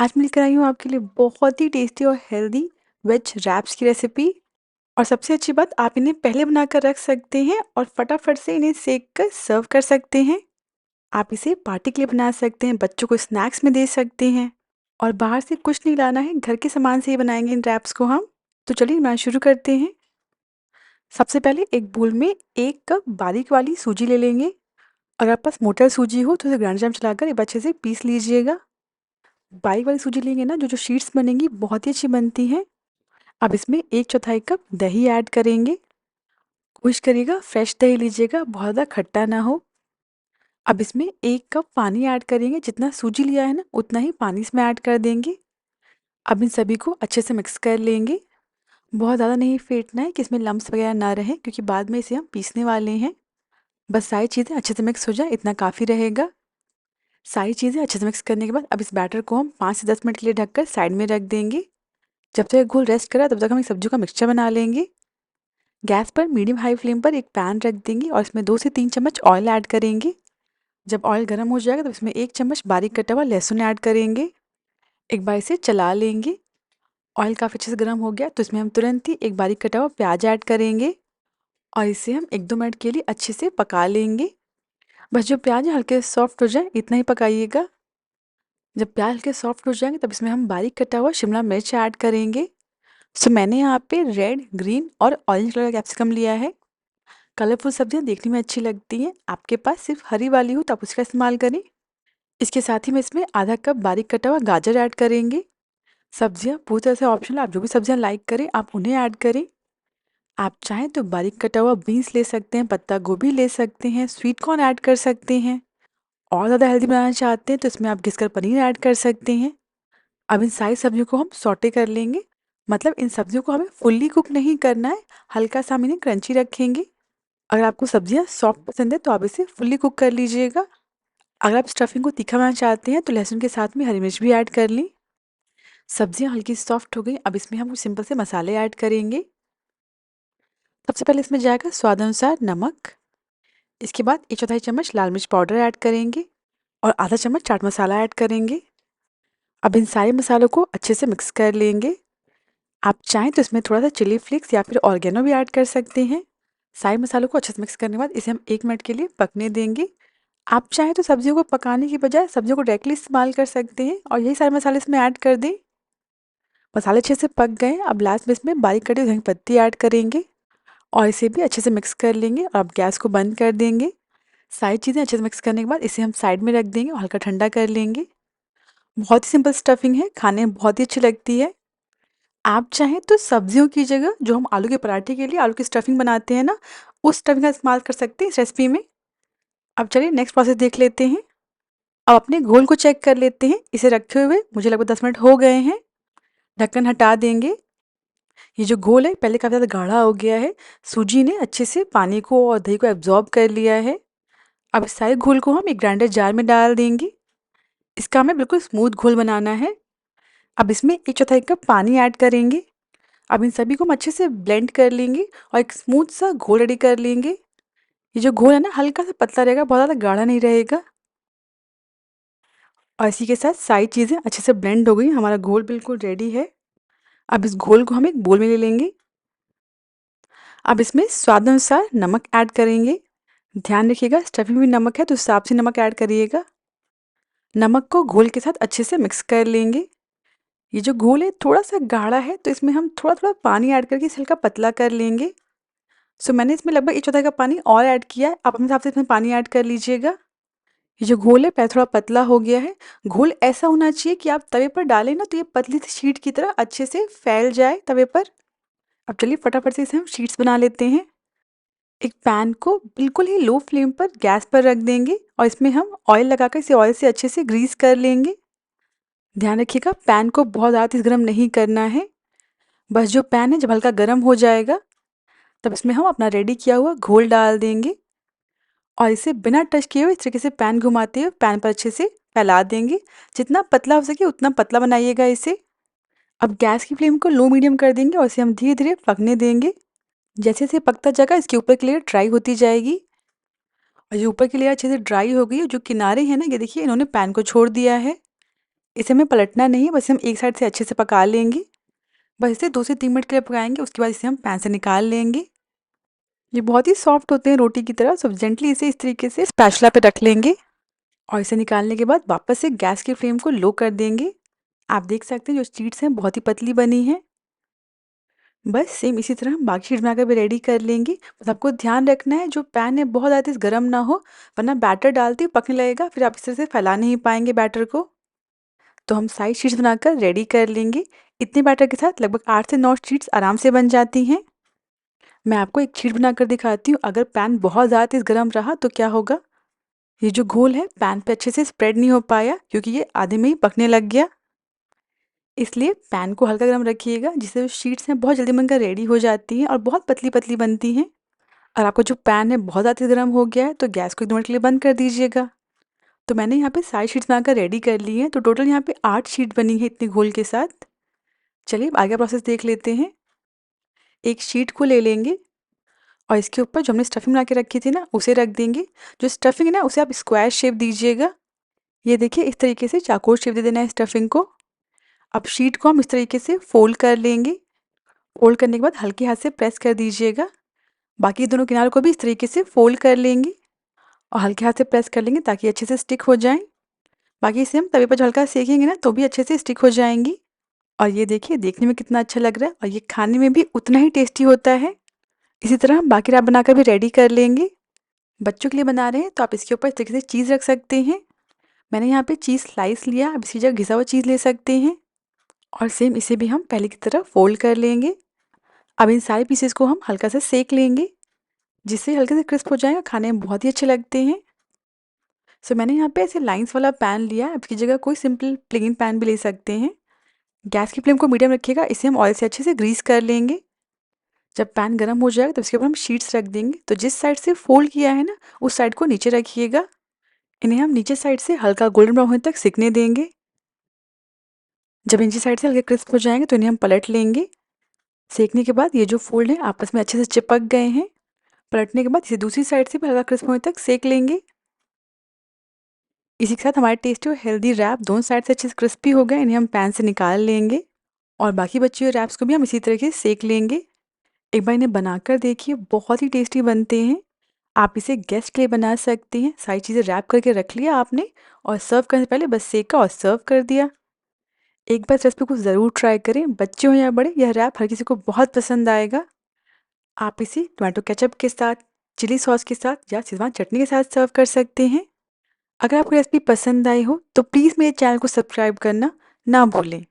आज मैं लेकर आई हूँ आपके लिए बहुत ही टेस्टी और हेल्दी वेज रैप्स की रेसिपी। और सबसे अच्छी बात, आप इन्हें पहले बनाकर रख सकते हैं और फटाफट से इन्हें सेक कर सर्व कर सकते हैं। आप इसे पार्टी के लिए बना सकते हैं, बच्चों को स्नैक्स में दे सकते हैं। और बाहर से कुछ नहीं लाना है, घर के सामान से ही बनाएंगे इन रैप्स को हम। तो चलिए बनाना शुरू करते हैं। सबसे पहले एक बोल में 1 कप बारीक वाली सूजी ले लेंगे। अगर आपके पास मोटर सूजी हो तो उसे ग्राइंडर में चलाकर एक बार अच्छे से पीस लीजिएगा। बारीक वाली सूजी लेंगे ना, जो शीट्स बनेंगी बहुत ही अच्छी बनती हैं। अब इसमें 1/4 कप दही ऐड करेंगे। कोशिश करिएगा फ्रेश दही लीजिएगा, बहुत ज़्यादा खट्टा ना हो। अब इसमें 1 कप पानी ऐड करेंगे, जितना सूजी लिया है ना उतना ही पानी इसमें ऐड कर देंगे। अब इन सभी को अच्छे से मिक्स कर लेंगे। बहुत ज़्यादा नहीं फेंटना है कि इसमें लम्स वगैरह ना रहे, क्योंकि बाद में इसे हम पीसने वाले हैं। बस सारी चीज़ें अच्छे से मिक्स हो जाए, इतना काफ़ी रहेगा। सारी चीज़ें अच्छे से मिक्स करने के बाद अब इस बैटर को हम 5 से 10 मिनट के लिए ढककर साइड में रख देंगे। जब तक घोल रेस्ट करा तब तक हम एक सब्जियों का मिक्सचर बना लेंगे। गैस पर मीडियम हाई फ्लेम पर एक पैन रख देंगे और इसमें 2 से 3 चम्मच ऑयल ऐड करेंगे। जब ऑयल गर्म हो जाएगा तो इसमें 1 चम्मच बारीक कटा हुआ लहसुन ऐड करेंगे। एक बार इसे चला लेंगे। ऑयल काफ़ी अच्छे से गर्म हो गया तो इसमें हम तुरंत ही एक बारीक कटा हुआ प्याज ऐड करेंगे और इसे हम 1-2 मिनट के लिए अच्छे से पका लेंगे। बस जो प्याज है हल्के सॉफ्ट हो जाए, इतना ही पकाइएगा। जब प्याज हल्के सॉफ्ट हो जाएंगे तब इसमें हम बारीक कटा हुआ शिमला मिर्च ऐड करेंगे। सो मैंने यहाँ पे रेड, ग्रीन और ऑरेंज कलर का कैप्सिकम लिया है। कलरफुल सब्जियाँ देखने में अच्छी लगती हैं। आपके पास सिर्फ हरी वाली हो तो आप उसका इस्तेमाल करें। इसके साथ ही में इसमें आधा कप बारीक कटा हुआ गाजर ऐड करेंगे। सब्जियाँ पूरी तरह से ऑप्शनल, आप जो भी सब्जियाँ लाइक करें आप उन्हें ऐड करें। आप चाहें तो बारीक कटा हुआ बीन्स ले सकते हैं, पत्ता गोभी ले सकते हैं, स्वीट कॉर्न ऐड कर सकते हैं। और ज़्यादा हेल्दी बनाना चाहते हैं तो इसमें आप घिसकर पनीर ऐड कर सकते हैं। अब इन सारी सब्जियों को हम सौटे कर लेंगे। मतलब इन सब्जियों को हमें फुल्ली कुक नहीं करना है, हल्का सा हम इन्हें क्रंची रखेंगे। अगर आपको सब्जियाँ सॉफ्ट पसंद है तो आप इसे फुल्ली कुक कर लीजिएगा। अगर आप स्टफिंग को तीखा बनाना चाहते हैं तो लहसुन के साथ में हरी मिर्च भी ऐड कर लें। सब्जियाँ हल्की सॉफ्ट हो गई, अब इसमें हम कुछ सिंपल से मसाले ऐड करेंगे। सबसे पहले इसमें जाएगा स्वाद अनुसार नमक। इसके बाद 1/4 चम्मच लाल मिर्च पाउडर ऐड करेंगे और आधा चम्मच चाट मसाला ऐड करेंगे। अब इन सारे मसालों को अच्छे से मिक्स कर लेंगे। आप चाहें तो इसमें थोड़ा सा चिली फ्लेक्स या फिर ऑर्गेनो भी ऐड कर सकते हैं। सारे मसालों को अच्छे से मिक्स करने के बाद इसे हम 1 मिनट के लिए पकने देंगे। आप चाहें तो सब्जियों को पकाने की बजाय सब्जियों को डायरेक्टली इस्तेमाल कर सकते हैं और यही सारे मसाले इसमें ऐड कर दें। मसाले अच्छे से पक गए, अब लास्ट में इसमें बारीक कटी धनिया पत्ती ऐड करेंगे और इसे भी अच्छे से मिक्स कर लेंगे और अब गैस को बंद कर देंगे। सारी चीज़ें अच्छे से मिक्स करने के बाद इसे हम साइड में रख देंगे और हल्का ठंडा कर लेंगे। बहुत ही सिंपल स्टफिंग है, खाने में बहुत ही अच्छी लगती है। आप चाहें तो सब्जियों की जगह जो हम आलू के पराठे के लिए आलू की स्टफिंग बनाते हैं ना, उस स्टफिंग का इस्तेमाल कर सकते हैं इस रेसिपी में। अब चलिए नेक्स्ट प्रोसेस देख लेते हैं। अब अपने घोल को चेक कर लेते हैं। इसे रखे हुए मुझे लगभग 10 मिनट हो गए हैं। ढक्कन हटा देंगे। ये जो घोल है पहले काफ़ी ज़्यादा गाढ़ा हो गया है। सूजी ने अच्छे से पानी को और दही को एब्जॉर्ब कर लिया है। अब इस सारे घोल को हम एक ग्राइंडर जार में डाल देंगे। इसका हमें बिल्कुल स्मूथ घोल बनाना है। अब इसमें 1/4 कप पानी ऐड करेंगे। अब इन सभी को हम अच्छे से ब्लेंड कर लेंगे और एक स्मूथ सा घोल रेडी कर लेंगे। ये जो घोल है ना हल्का सा पतला रहेगा, बहुत ज़्यादा गाढ़ा नहीं रहेगा। और इसी के साथ सारी चीज़ें अच्छे से ब्लेंड हो गई, हमारा घोल बिल्कुल रेडी है। अब इस घोल को हम एक बोल में ले लेंगे। अब इसमें स्वाद अनुसार नमक ऐड करेंगे। ध्यान रखिएगा स्टफिंग में नमक है तो उस हिसाब से नमक ऐड करिएगा। नमक को घोल के साथ अच्छे से मिक्स कर लेंगे। ये जो घोल है थोड़ा सा गाढ़ा है तो इसमें हम थोड़ा थोड़ा पानी ऐड करके इसे हल्का पतला कर लेंगे। सो मैंने इसमें लगभग 1/4 कप पानी और ऐड किया है। आप अपने हिसाब से इसमें पानी ऐड कर लीजिएगा। ये जो घोल है पहले थोड़ा पतला हो गया है। घोल ऐसा होना चाहिए कि आप तवे पर डालें ना तो ये पतली सी शीट की तरह अच्छे से फैल जाए तवे पर। अब चलिए फटाफट से इसे हम शीट्स बना लेते हैं। एक पैन को बिल्कुल ही लो फ्लेम पर गैस पर रख देंगे और इसमें हम ऑयल लगाकर इसे ऑयल से अच्छे से ग्रीस कर लेंगे। ध्यान रखिएगा पैन को बहुत ज़्यादा तेज़ गर्म नहीं करना है। बस जो पैन है जब हल्का गर्म हो जाएगा तब इसमें हम अपना रेडी किया हुआ घोल डाल देंगे और इसे बिना टच किए हुए इस तरीके से पैन घुमाते हुए पैन पर अच्छे से फैला देंगे। जितना पतला हो सके उतना पतला बनाइएगा इसे। अब गैस की फ्लेम को लो मीडियम कर देंगे और इसे हम धीरे धीरे पकने देंगे। जैसे जैसे पकता जाएगा इसके ऊपर की लेयर ड्राई होती जाएगी और जो ऊपर की लेयर अच्छे से ड्राई हो गई है, जो किनारे हैं ना ये देखिए इन्होंने पैन को छोड़ दिया है। इसे हमें पलटना नहीं है, बस हम एक साइड से अच्छे से पका लेंगे। बस इसे 2 से 3 मिनट के लिए पकाएँगे, उसके बाद इसे हम पैन से निकाल लेंगे। ये बहुत ही सॉफ्ट होते हैं रोटी की तरह, सो जेंटली इसे इस तरीके से स्पैचुला पे रख लेंगे और इसे निकालने के बाद वापस से गैस की फ्लेम को लो कर देंगे। आप देख सकते हैं जो शीट्स हैं बहुत ही पतली बनी हैं। बस सेम इसी तरह हम बाकी शीट्स बनाकर भी रेडी कर लेंगे। बस आपको ध्यान रखना है जो पैन है बहुत ज़्यादा गर्म ना हो, वरना बैटर डालते ही पकने लगेगा, फिर आप इस तरह से फैला नहीं पाएँगे बैटर को। तो हम सारी शीट्स बनाकर रेडी कर लेंगे। इतने बैटर के साथ लगभग 8 से 9 शीट्स आराम से बन जाती हैं। मैं आपको एक शीट बनाकर दिखाती हूँ, अगर पैन बहुत ज़्यादा तेज़ गर्म रहा तो क्या होगा? ये जो घोल है पैन पे अच्छे से स्प्रेड नहीं हो पाया क्योंकि ये आधे में ही पकने लग गया। इसलिए पैन को हल्का गर्म रखिएगा जिससे जो शीट्स हैं बहुत जल्दी बनकर रेडी हो जाती हैं और बहुत पतली-पतली बनती हैं। और आपका जो पैन है बहुत ज़्यादा गर्म हो गया है तो गैस को 1 मिनट के लिए बंद कर दीजिएगा। तो मैंने यहाँ पे सारी शीट्स बनाकर रेडी कर ली हैं, तो टोटल यहाँ पे 8 शीट बनी है इतने घोल के साथ। चलिए अब आगे प्रोसेस देख लेते हैं। एक शीट को ले लेंगे और इसके ऊपर जो हमने स्टफिंग बना के रखी थी ना उसे रख देंगे। जो स्टफिंग है ना उसे आप स्क्वायर शेप दीजिएगा। ये देखिए इस तरीके से चारकोल शेप दे देना है स्टफिंग को। अब शीट को हम इस तरीके से फ़ोल्ड कर लेंगे। फ़ोल्ड करने के बाद हल्के हाथ से प्रेस कर दीजिएगा। बाकी दोनों किनारों को भी इस तरीके से फ़ोल्ड कर लेंगे और हल्के हाथ से प्रेस कर लेंगे ताकि अच्छे से स्टिक हो जाएँ। बाकी इसे हम तवे पर जो हल्का सेकेंगे ना तो भी अच्छे से स्टिक हो जाएँगी। और ये देखिए देखने में कितना अच्छा लग रहा है और ये खाने में भी उतना ही टेस्टी होता है। इसी तरह हम बाकी रैप बनाकर भी रेडी कर लेंगे। बच्चों के लिए बना रहे हैं तो आप इसके ऊपर इस तरीके से चीज़ रख सकते हैं। मैंने यहाँ पे चीज़ स्लाइस लिया, आप इसी जगह घिसा हुआ चीज़ ले सकते हैं। और सेम इसे भी हम पहले की तरह फ़ोल्ड कर लेंगे। अब इन सारे पीसेस को हम हल्का सा सेक लेंगे, जिससे हल्के से क्रिस्प हो जाएँ और खाने में बहुत ही अच्छे लगते हैं। सो मैंने यहाँ पे ऐसे लाइन्स वाला पैन लिया है, आप इसकी जगह कोई सिंपल प्लेन पैन भी ले सकते हैं। गैस की फ्लेम को मीडियम रखिएगा, इसे हम ऑयल से अच्छे से ग्रीस कर लेंगे। जब पैन गर्म हो जाएगा तो उसके ऊपर हम शीट्स रख देंगे, तो जिस साइड से फ़ोल्ड किया है ना, उस साइड को नीचे रखिएगा। इन्हें हम नीचे साइड से हल्का गोल्डन ब्राउन होने तक सेकने देंगे। जब नीचे साइड से हल्के क्रिस्प हो जाएँगे तो इन्हें हम पलट लेंगे। सेकने के बाद ये जो फ़ोल्ड है आपस में अच्छे से चिपक गए हैं। पलटने के बाद इसे दूसरी साइड से भी हल्का क्रिस्प होने तक सेक लेंगे। इसी के साथ हमारे टेस्टी और हेल्दी रैप दोनों साइड से अच्छे से क्रिस्पी हो गए, इन्हें हम पैन से निकाल लेंगे और बाकी बचे हुए रैप्स को भी हम इसी तरीके से सेक लेंगे। एक बार इन्हें बनाकर देखिए, बहुत ही टेस्टी बनते हैं। आप इसे गेस्ट के लिए बना सकते हैं। सारी चीज़ें रैप करके रख लिया आपने और सर्व करने से पहले बस सेका और सर्व कर दिया। एक बार इस रेसिपी को ज़रूर ट्राई करें, बच्चे हों या बड़े, यह रैप हर किसी को बहुत पसंद आएगा। आप इसे टोमेटो केचप के साथ, चिली सॉस के साथ या शेज़वान चटनी के साथ सर्व कर सकते हैं। अगर आपको रेसिपी पसंद आई हो तो प्लीज़ मेरे चैनल को सब्सक्राइब करना ना भूलें।